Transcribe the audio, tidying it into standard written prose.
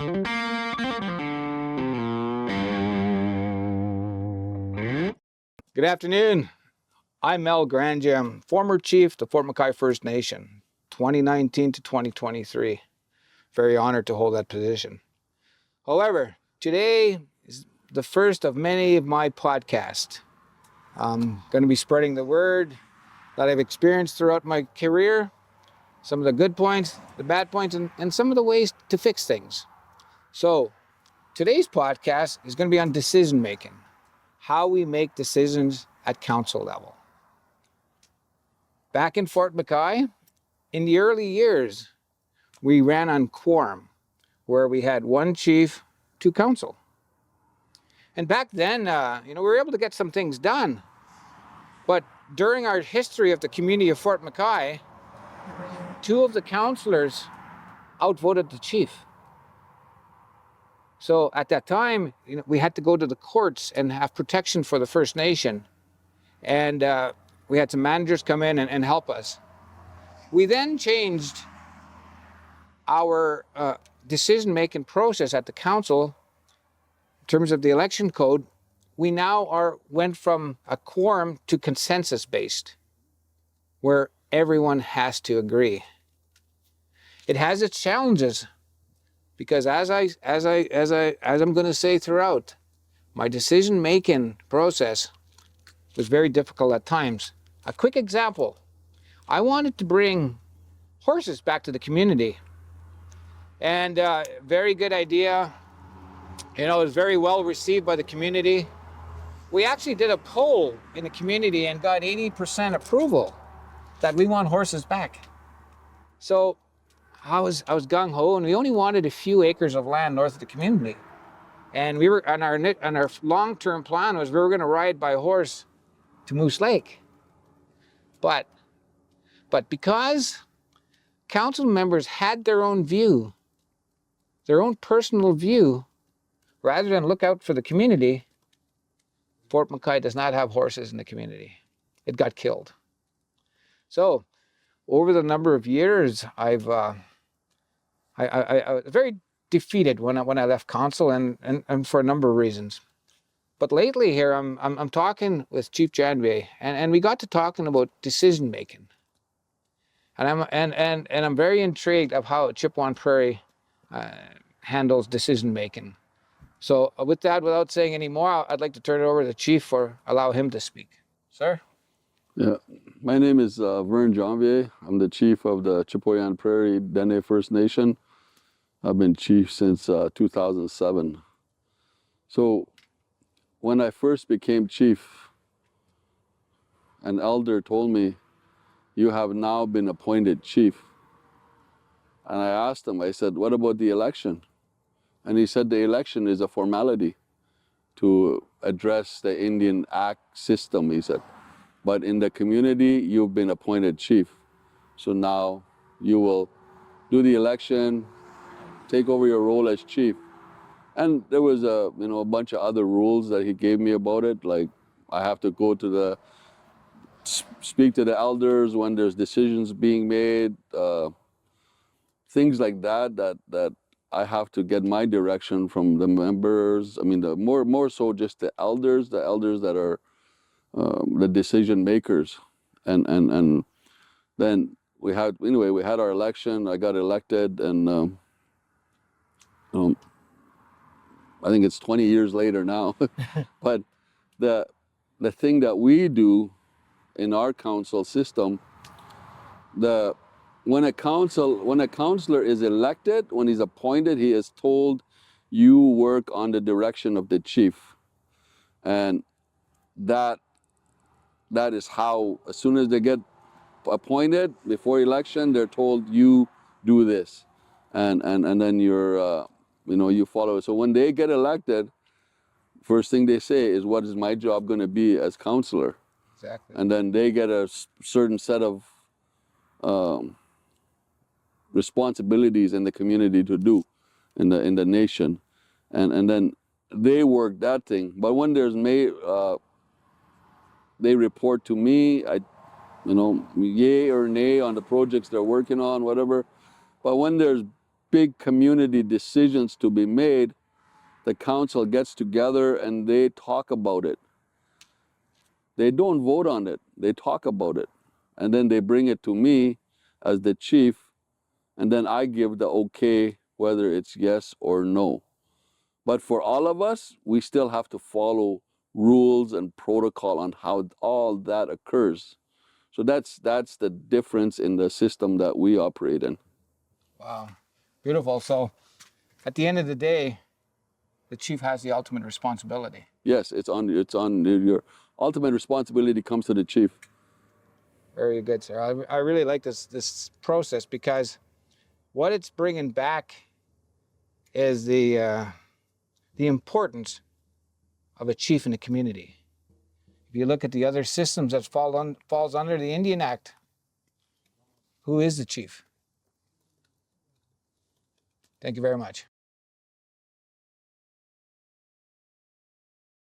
Good afternoon. I'm Mel Grandiam, former chief of the Fort McKay First Nation, 2019 to 2023. Very honored to hold that position. However, today is the first of many of my podcasts. I'm going to be spreading the word that I've experienced throughout my career, some of the good points, the bad points, and some of the ways to fix things. So today's podcast is going to be on decision making, how we make decisions at council level. Back in Fort McKay, in the early years, we ran on quorum, where we had one chief, two council. And back then, we were able to get some things done. But during our history of the community of Fort McKay, two of the councillors outvoted the chief. So at that time, we had to go to the courts and have protection for the First Nation. And we had some managers come in and help us. We then changed our decision-making process at the council in terms of the election code. We now went from a quorum to consensus-based, where everyone has to agree. It has its challenges, because as I'm going to say throughout, my decision-making process was very difficult at times. A quick example: I wanted to bring horses back to the community, and very good idea. It was very well received by the community. We actually did a poll in the community and got 80% approval that we want horses back. So I was gung-ho, and we only wanted a few acres of land north of the community. And we were on our long-term plan was we were going to ride by horse to Moose Lake. But because council members had their own view, their own personal view, rather than look out for the community, Fort McKay does not have horses in the community. It got killed. So over the number of years, I was very defeated when I left council, and for a number of reasons. But lately here, I'm talking with Chief Janvier, and we got to talking about decision making. And I'm very intrigued of how Chipewyan Prairie handles decision making. So with that, without saying any more, I'd like to turn it over to the chief or allow him to speak. Sir? Yeah, my name is Vern Janvier. I'm the chief of the Chipewyan Prairie First Nation. I've been chief since 2007. So when I first became chief, an elder told me, "You have now been appointed chief." And I asked him, I said, "What about the election?" And he said, "The election is a formality to address the Indian Act system," he said. "But in the community, you've been appointed chief. So now you will do the election, take over your role as chief." And there was a bunch of other rules that he gave me about it, like I have to go to speak to the elders when there's decisions being made, things like that I have to get my direction from the members. I mean, more so just the elders that are the decision makers. And then we had our election. I got elected, and I think it's 20 years later now. But the thing that we do in our council system, when a councillor is elected, when he's appointed, he is told, "You work on the direction of the chief." And that is how, as soon as they get appointed, before election, they're told, "You do this," and then you follow it. So when they get elected, first thing they say is, "What is my job going to be as councillor?" Exactly. And then they get a certain set of responsibilities in the community to do in the nation, and then they work that thing. But when there's they report to me, yay or nay on the projects they're working on, whatever. But when there's big community decisions to be made, the council gets together and they talk about it. They don't vote on it, they talk about it. And then they bring it to me as the chief, and then I give the okay, whether it's yes or no. But for all of us, we still have to follow rules and protocol on how all that occurs. So that's the difference in the system that we operate in. Wow, beautiful. So at the end of the day, the chief has the ultimate responsibility. Yes, it's on your ultimate responsibility comes to the chief. Very good, sir. I really like this process, because what it's bringing back is the importance of a chief in the community. If you look at the other systems that falls under the Indian Act, who is the chief? Thank you very much.